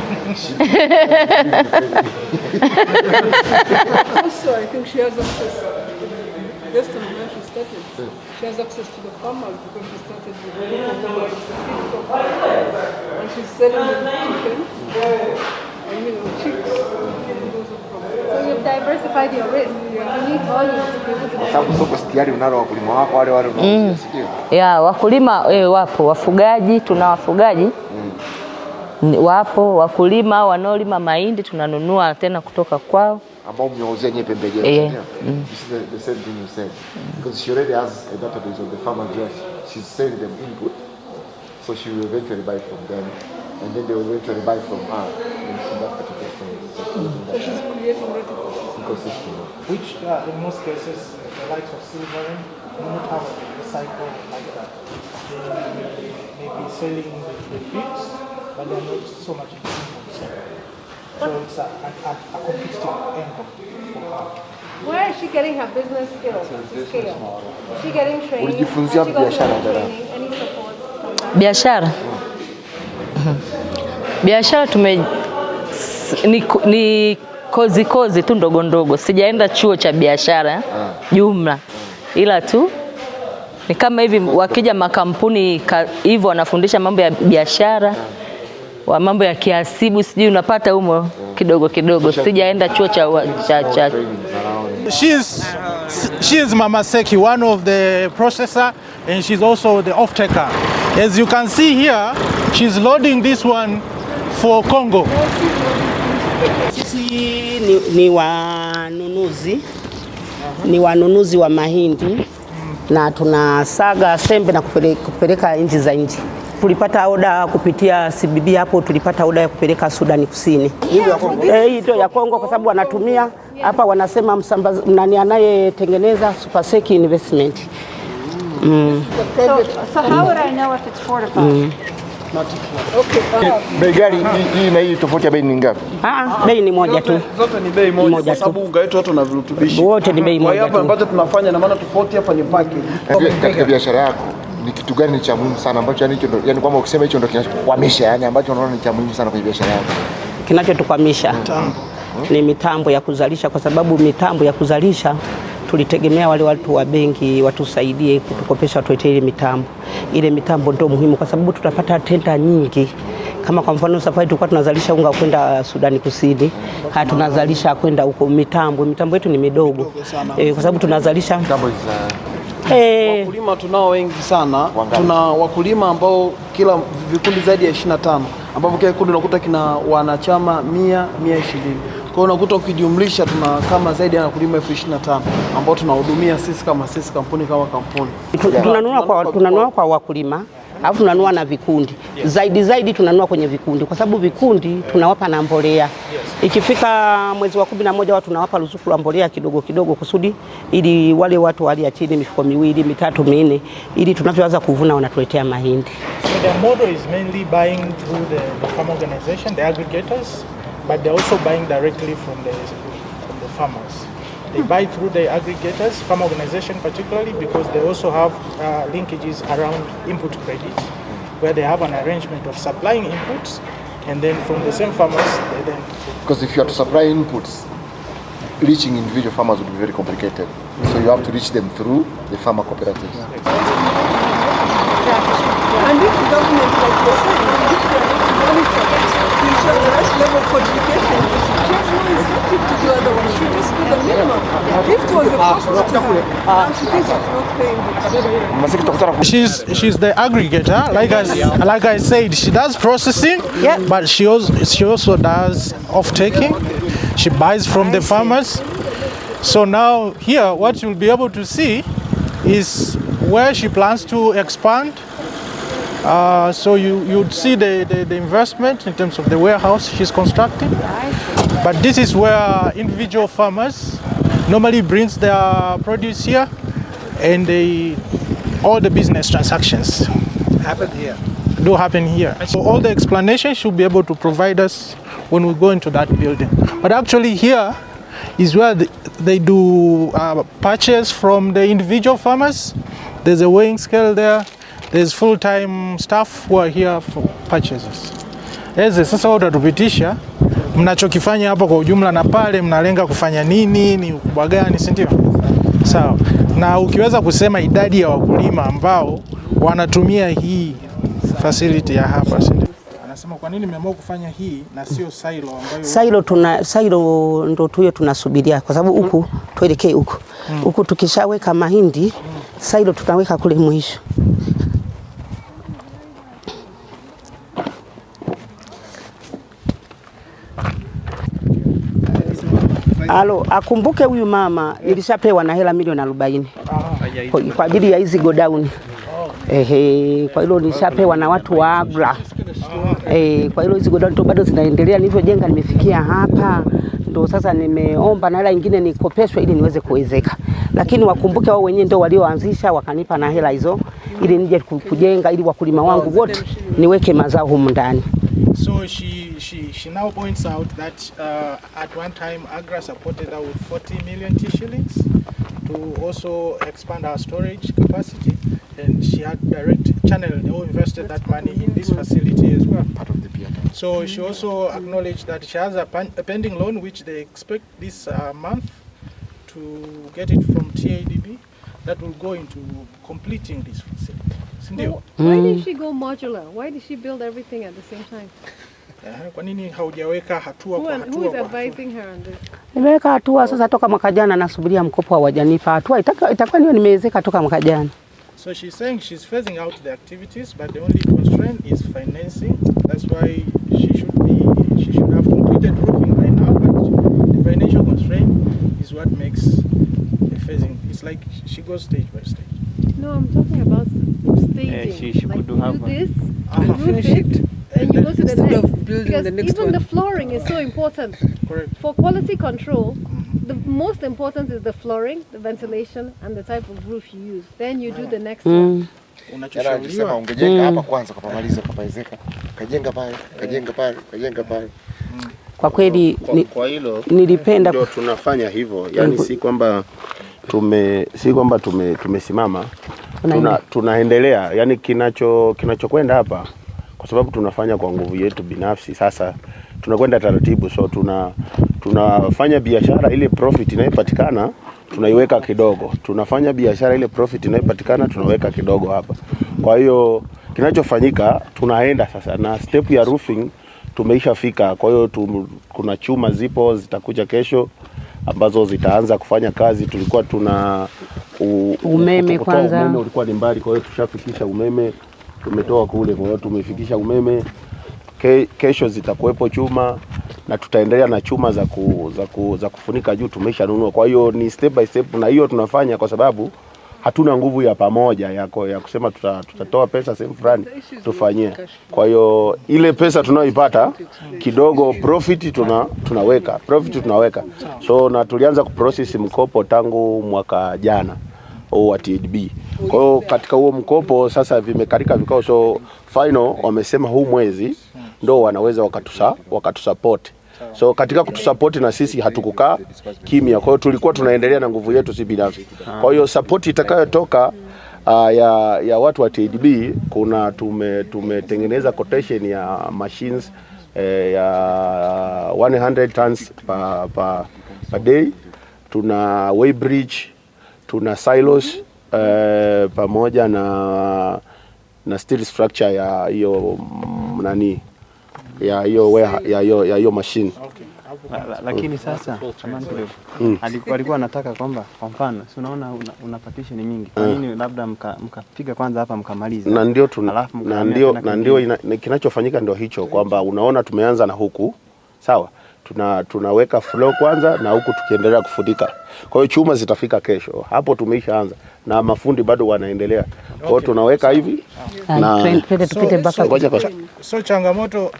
Also, I think she has access, based on where she started, she has access to the farmers because she started with people who are feed for and she's selling them chicken and chicks. So you've diversified your risk. You need volume to be able to. Kwa sababu soko tayari unalo wakulima wako wale unaosikia. Wakulima wapo, wafugaji, tuna wafugaji. Wapo wakulima wanaolima mahindi tunanunua tena kutoka kwao. Ambao mmewauzia nyewe pembejeo. This is the same thing you said. Because she already has a database of the farmers there. She's selling them input. So she will eventually buy from them. And then they will eventually buy from her in that particular thing. So she's creating that ecosystem. Which in most cases the likes of Silverland do not have a cycle like that. They may be selling the feeds, but they're not so much in the so it's a competitive angle for her. Where is she getting her business skills to scale? Is she getting training? Ulijifunzia biashara dada? Any support from that? Biashara. Biashara ni kozi tu ndogo ndogo. Sijaenda chuo cha biashara jumla, ila tu ni kama hivi wakija makampuni hivyo wanafundisha mambo ya biashara, wa mambo ya kihasibu, sijui unapata humo kidogo kidogo. Sijaenda chuo cha She is Mama Seki, one of the processor, and she's also the off-taker. As you can see here, she's loading this one for Congo. Sisi ni wanunuzi wa mahindi na tunasaga sembe na kupeleka nchi za nje. Tulipata oda kupitia CBB hapo, tulipata oda ya kupeleka Sudani Kusini. Hiyo ya Kongo kwa sababu wanatumia hapa, wanasema nani anayetengeneza Super Seki Investment. So how would I know if it's fortified? Bei gani hii na hii tofauti ya bei ni ngapi? Bei ni moja tu. Zote ni bei moja kwa sababu unga wetu wote una virutubishi. Wote ni bei moja tu. Kwa hapa ambacho tunafanya na maana tofauti hapa ni package. Katika biashara yako ni kitu gani cha muhimu sana ambacho yani kwamba ukisema hicho ndio kinachokukwamisha, yani ambacho unaona ni cha muhimu sana kwenye biashara yako? Kinachotukwamisha ni mitambo ya kuzalisha, kwa sababu mitambo ya kuzalisha tulitegemea wale watu wa benki watusaidie kutukopesha, tuletee ile mitambo. Ile mitambo ndio muhimu kwa sababu tutapata tenda nyingi. Kama kwa mfano safari tulikuwa tunazalisha unga kwenda Sudani Kusini, tunazalisha kwenda huko. Mitambo yetu ni midogo kwa sababu tunazalisha wakulima tunao wengi sana. Tuna wakulima ambao kila vikundi zaidi ya 25, ambapo kila kundi unakuta kina wanachama 100, 120. Kwa hiyo unakuta ukijumlisha tuna kama zaidi ya wakulima 25 ambao tunahudumia sisi kampuni kama kampuni. Tunanunua kwa wakulima, alafu tunanunua na vikundi. Zaidi tunanunua kwenye vikundi kwa sababu vikundi tunawapa na mbolea. Ikifika mwezi wa 11 watu tunawapa ruzuku la mbolea kidogo kidogo kusudi ili wale watu wali ya chini mifuko 2, 3, 4 ili tunavyoanza kuvuna wanatuletea mahindi. So the model is mainly buying through the farm organization, the aggregators, but they're also buying directly from the farmers. They buy through the aggregators, farm organization particularly, because they also have linkages around input credit, where they have an arrangement of supplying inputs, and then from the same farmers, they then... Because if you are to supply inputs, reaching individual farmers would be very complicated. So you have to reach them through the farmer cooperatives. And if the government, like you said, if they are not to monitor to ensure the right level of fortification, they should charge more incentive to do otherwise. Should just do the minimum. If it was a cost to her, and she thinks she's not paying it. She's the aggregator. Like I said, she does processing, but she also does off-taking. She buys from the farmers. So now here, what you'll be able to see is where she plans to expand. So you'd see the investment in terms of the warehouse she's constructing. But this is where individual farmers normally brings their produce here, and all the business transactions do happen here. So all the explanations she'll be able to provide us when we go into that building. But actually here is where they do purchase from the individual farmers. There's a weighing scale there. There's full-time staff who are here for purchases. Sasa utatupitisha mnachokifanya hapo kwa ujumla na pale mnalenga kufanya nini, ni ukubwa gani, si ndio? Sawa. Na ukiweza kusema idadi ya wakulima ambao wanatumia hii facility ya hapa, si ndio? Anasema kwa nini mmeamua kufanya hii na sio silo ambayo silo ndo tuyo tunasubiria kwa sababu huku tuelekee huku. Huku tukishaweka mahindi, silo tutaweka kule mwisho. Akumbuke huyu mama ilishapewa na hela milioni 40 kwa ajili ya hizi godown. Kwa hilo nilishapewa na watu wa AGRA. Kwa hilo hizi godown bado zinaendelea, nilivyojenga nimefikia hapa. Ndio sasa nimeomba na hela nyingine nikopeshwe ili niweze kuwezeka. Lakini wakumbuke wao wenyewe ndio walioanzisha, wakanipa na hela hizo ili nije kujenga ili wakulima wangu wote niweke mazao humu ndani. So she now points out that at one time AGRA supported her with 40 million shillings to also expand our storage capacity, and she had direct channeled or invested that money in this facility as well. Part of the PIATA. So she also acknowledged that she has a pending loan which they expect this month to get it from TADB that will go into completing this facility. Well, why did she go modular? Why did she build everything at the same time? Kwa nini haujaweka hatua kwa hatua? Who is advising her on this? Nimeweka hatua sasa toka mwaka jana, nasubiria mkopo hawajanipa. Hatua itakuwa niyo nimewezeka toka mwaka jana. So she's saying she's phasing out the activities, but the only constraint is financing. That's why she should have completed roofing by now, but the financial constraint is what makes the phasing. It's like she goes stage by stage. No, I'm talking about staging. She like could you do this, and finish it, and you go to the next. Because even the flooring is so important. Correct. For quality control, the most important is the flooring, the ventilation, and the type of roof you use. Then you do the next one. Unachoshauriwa ungejenga hapa kwanza kapamaliza kapaezeka. Kajenga pale. Kwa kweli kwa hilo nilipenda ndio tunafanya hivyo. Yaani si kwamba tumesimama. Tunaendelea. Yaani kinachokwenda hapa kwa sababu tunafanya kwa nguvu yetu binafsi. Sasa tunakwenda taratibu, so tunafanya biashara ile profit inayopatikana tunaiweka kidogo. Tunafanya biashara ile profit inayopatikana tunaweka kidogo hapa. Kwa hiyo kinachofanyika tunaenda sasa na step ya roofing tumeishafika. Kwa hiyo kuna chuma zipo zitakuja kesho ambazo zitaanza kufanya kazi. Tulikuwa tuna umeme kwanza. Umeme ulikuwa ni mbali, kwa hiyo tushafikisha umeme. Tumetoa kule, kwa hiyo tumefikisha umeme. Kesho zitakuwepo chuma na tutaendelea na chuma za kufunika juu tumeisha nunua. Kwa hiyo ni step by step, na hiyo tunafanya kwa sababu hatuna nguvu ya pamoja ya kusema tutatoa pesa sehemu fulani tufanyie. Kwa hiyo ile pesa tunayoipata kidogo profit tunaweka. So na tulianza kuprocess mkopo tangu mwaka jana wa TADB. Kwa hiyo katika huo mkopo sasa vimekarika vikao, so final wamesema huu mwezi ndo wanaweza wakatusupport. So katika kutusupport na sisi hatukukaa kimya. Kwa hiyo tulikuwa tunaendelea na nguvu yetu si binafsi. Kwa hiyo support itakayotoka ya watu wa TADB, kuna tumetengeneza quotation ya machines ya 100 tons per day. Tuna weighbridge, tuna silos pamoja na steel structure ya hiyo ya hiyo machine. Lakini sasa walikuwa wanataka kwamba kwa mfano si unaona una partition nyingi. Kwa nini labda mkapiga kwanza hapa mkamaliza? Na ndio kinachofanyika ndio hicho kwamba unaona tumeanza na huku. Sawa? Tunaweka floor kwanza na huku tukiendelea kufunika. Kwa hiyo chuma zitafika kesho. Hapo tumeishaanza na mafundi bado wanaendelea. Kwa hiyo tunaweka hivi na so changamoto,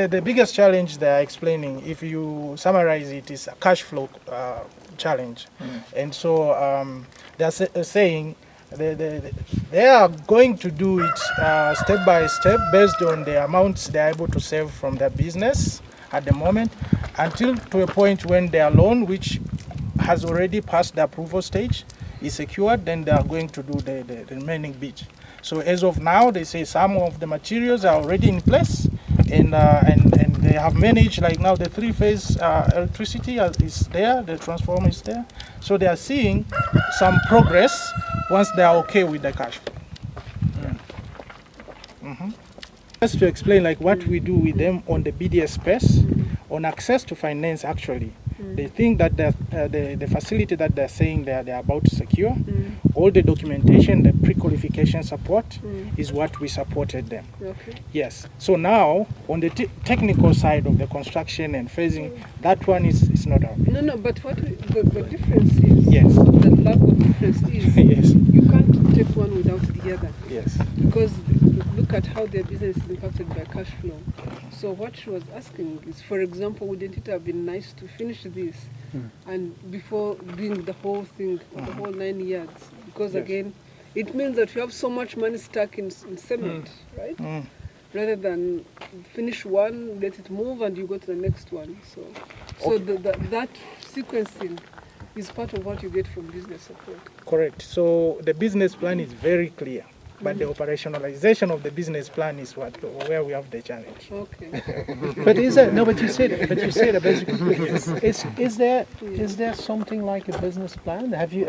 the biggest challenge they are explaining, if you summarize it, is a cash flow challenge. And so they are saying they are going to do it step by step based on the amounts they are able to save from their business at the moment, until to a point when their loan, which has already passed the approval stage, is secured. Then they are going to do the remaining bit. So as of now, they say some of the materials are already in place, and they have managed, like now the 3-phase electricity is there, the transformer is there. So they are seeing some progress once they are okay with the cash flow. Just to explain like what we do with them on the BDS space, on access to finance actually. They think that the facility that they're saying they're about to secure, all the documentation, the pre-qualification support is what we supported them. Okay. Yes. So now, on the technical side of the construction and phasing, that one is not out. No, but what the difference is, yes, the lack of difference is, yes, you can't take one without the other. Yes. Because look at how their business is impacted by cash flow. So what she was asking is, for example, wouldn't it have been nice to finish this and before doing the whole thing, the whole 9 years? Because again, it means that you have so much money stuck in cement, right? Rather than finish one, let it move, and you go to the next one. So that sequencing is part of what you get from business support. Correct. So the business plan is very clear. but the operationalization of the business plan is where we have the challenge. Okay. But is there, no, but you said a basic is there something like a business plan? Have you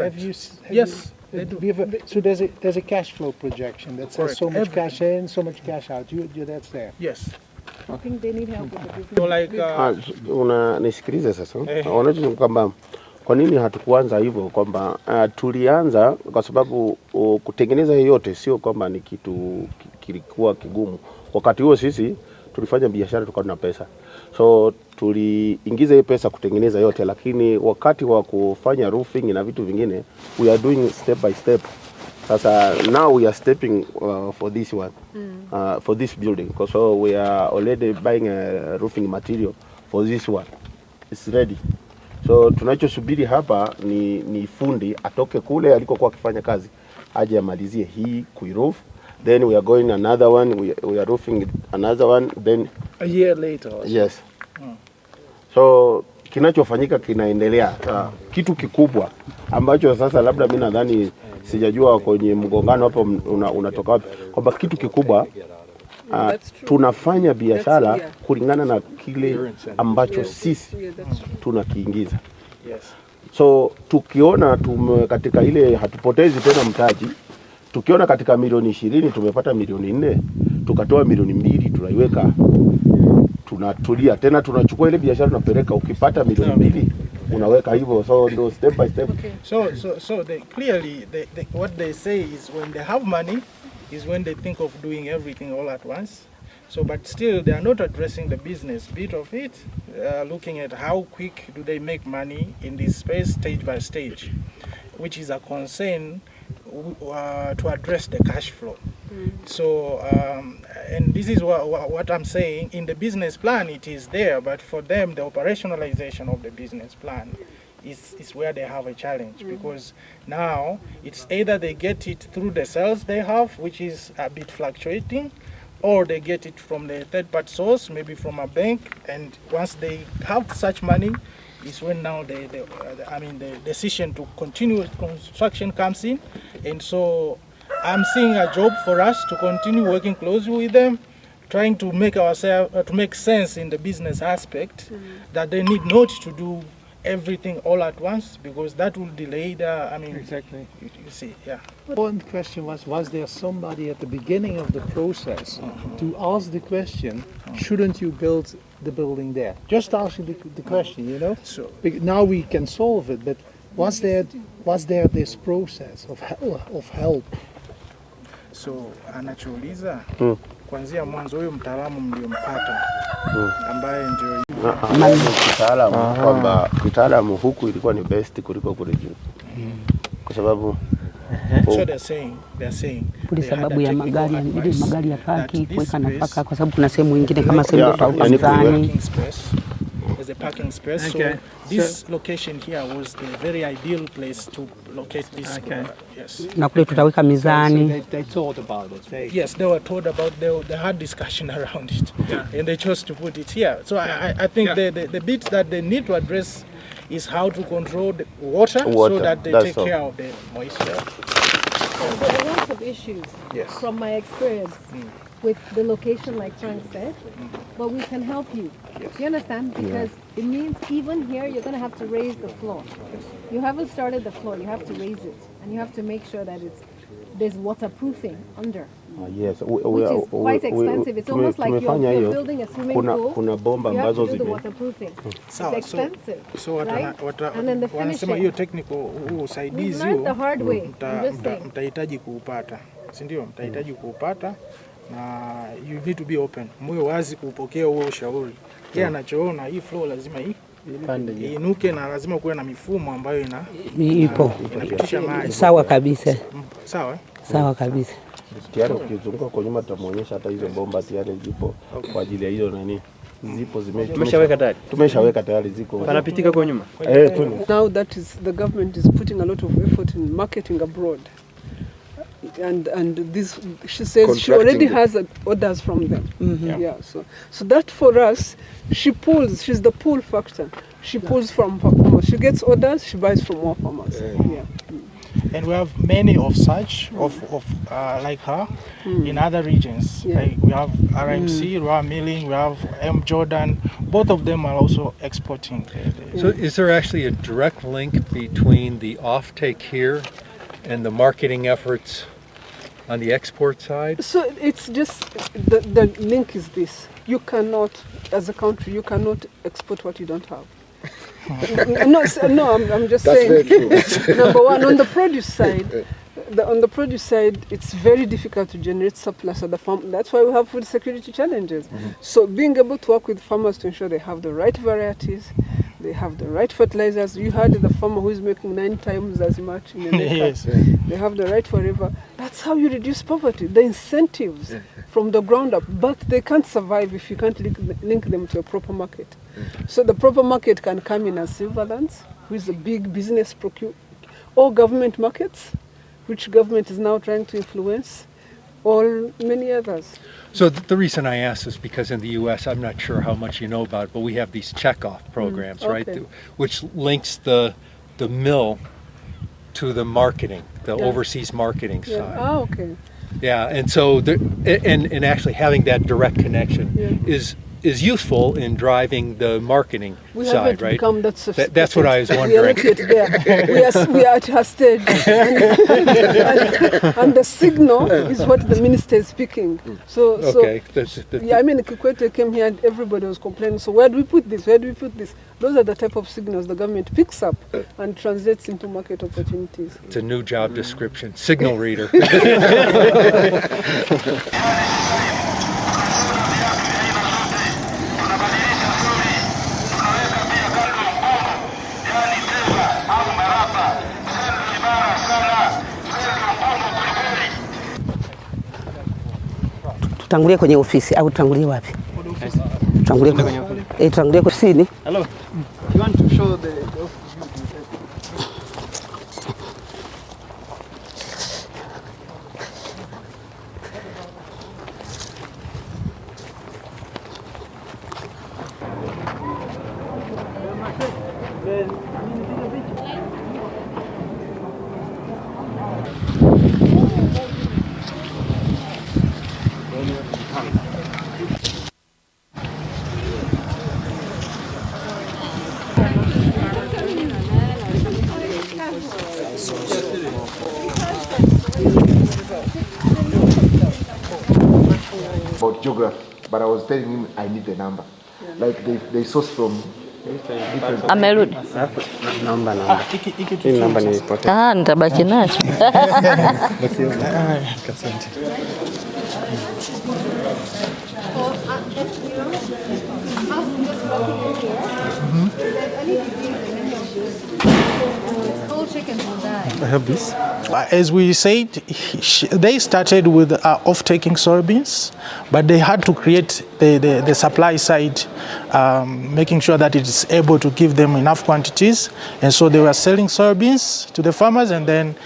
Yes, they do. So there's a cash flow projection that says so much cash in, so much cash out. That's there. Yes. I think they need help with the business. So like Unanisikiliza sasa? Wanacho kwamba kwa nini hatukuanza hivyo, kwamba tulianza kwa sababu kutengeneza yote sio kwamba ni kitu kilikuwa kigumu. Wakati huo sisi tulifanya biashara tukawa na pesa. So tuliingiza hiyo pesa kutengeneza yote, lakini wakati wa kufanya roofing na vitu vingine we are doing step by step. Sasa now we are stepping for this one, for this building, because we are already buying a roofing material for this one. It's ready. So tunachosubiri hapa ni fundi atoke kule alikokuwa akifanya kazi aje amalizie hii kuiroof, then we are going another one, we are roofing another one, then a year later. Yes. So kinachofanyika kinaendelea. Kitu kikubwa ambacho sasa labda mimi nadhani sijajua kwenye mgongano hapo unatoka wapi, kwamba kitu kikubwa tunafanya biashara kulingana na kile ambacho sisi tunakiingiza. So tukiona katika ile hatupotezi tena mtaji, tukiona katika milioni 20 tumepata milioni 4, tukatoa milioni 2 tunaiweka, tunatulia tena, tunachukua ile biashara tunapeleka, ukipata milioni 2 unaweka hivyo. So ndo step by step. Okay. So clearly what they say is when they have money is when they think of doing everything all at once. So but still they are not addressing the business bit of it, looking at how quick do they make money in this space stage by stage, which is a concern to address the cash flow. So and this is what I'm saying, in the business plan it is there, but for them the operationalization of the business plan is where they have a challenge, because now it's either they get it through the sales they have, which is a bit fluctuating, or they get it from the third-party source, maybe from a bank, and once they have such money is when now the decision to continue construction comes in. And so I'm seeing a job for us to continue working closely with them, trying to make make sense in the business aspect, that they need not to do everything all at once, because that will delay the, exactly. You see, yeah. One question was there somebody at the beginning of the process to ask the question, shouldn't you build the building there? Just asking the question, you know? So now we can solve it, but was there this process of help? So anachouliza kuanzia mwanzo huyo mtaalamu mliompata ambaye ndio kitaalamu, kwamba kitaalamu huku ilikuwa ni best kuliko kule juu, kwa sababu so they're saying kwa sababu ya magari ya paki kuweka nafaka, kwa sababu kuna sehemu nyingine kama sehemu ya mtaani. There's a parking space. Okay. So this location here was the very ideal place to locate this. Yes. Na kule tutaweka mizani. So they thought about it. Yes, they were told about. They had discussion around it, and they chose to put it here. So I think the bit that they need to address is how to control the water so that they take care of the moisture. There are lots of issues from my experience with the location, like Frank said, but we can help you. You understand? Because it means even here you're going to have to raise the floor. You haven't started the floor, you have to raise it, and you have to make sure that there's waterproofing under. Yes, which is quite expensive. It's almost like you're building a swimming pool. Kuna bomba ambazo you have to do the waterproofing. It's expensive. So right? And then the finishing. Hiyo technical usaidizi we learned the hard way. Mtahitaji kuupata, si ndio? Mtahitaji kuupata, na you need to be open. Moyo wazi kupokea huo ushauri. Yeye anachoona hii flow lazima inuke, na lazima kuwe na mifumo ambayo inapitisha maji. Sawa kabisa. Sawa kabisa. Tayari ukizunguka kwa nyuma tutamuonyesha hata hizo bomba tayari zipo kwa ajili ya hiyo nani. Zipo tumeshaweka tayari ziko. Panapitika kwa nyuma. Now that is the government is putting a lot of effort in marketing abroad. And this, she says she already has orders from them. Yeah, so that for us, she's the pull factor. She pulls from farmers. She gets orders, she buys from more farmers. And we have many of such, like her, in other regions. Yeah. Like we have RMC, Raw Milling, we have M. Jordan. Both of them are also exporting. So is there actually a direct link between the offtake here and the marketing efforts on the export side? So it's just, the link is this. You cannot, as a country, you cannot export what you don't have. No, I'm just That's saying. very true. Number one, on the produce side, it's very difficult to generate surplus at the farm. That's why we have food security challenges. So being able to work with farmers to ensure they have the right varieties, they have the right fertilizers. You heard the farmer who is making 9 times as much in an acre. Yes. They have the right whatever. That's how you reduce poverty. The incentives from the ground up, but they can't survive if you can't link them to a proper market. So the proper market can come in as Silverlands, who is a big business or government markets, which government is now trying to influence, or many others. So the reason I ask is because in the U.S., I'm not sure how much you know about it, but we have these checkoff programs, right, which links the mill to the marketing, the overseas marketing side. Oh, okay. Yeah, and so and actually having that direct connection is useful in driving the marketing side, right? Become that sophisticated. That's what I was wondering. We are not yet there. we are at her stage. and the signal is what the minister is speaking. So I mean, Kikwete came here and everybody was complaining. So where do we put this? Where do we put this? Those are the type of signals the government picks up and translates into market opportunities. It's a new job description, signal reader. Tutangulie kwenye ofisi au tutangulie wapi? Tutangulie ofisini. Hello. You want to show the office? About geography, but I was telling him I need the number. Like they source from different. Amerudi. Naomba hii namba nilipoteza. Ah, nitabaki nacho. Asante. I have this. As we said, they started with off-taking soybeans, but they had to create the supply side, making sure that it is able to give them enough quantities. And so they were selling soybeans to the farmers, and then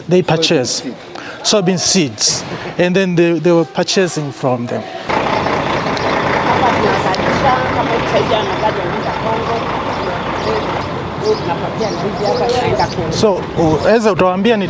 they purchased soybean seeds, and then they were purchasing from them. So, as utawaambia ni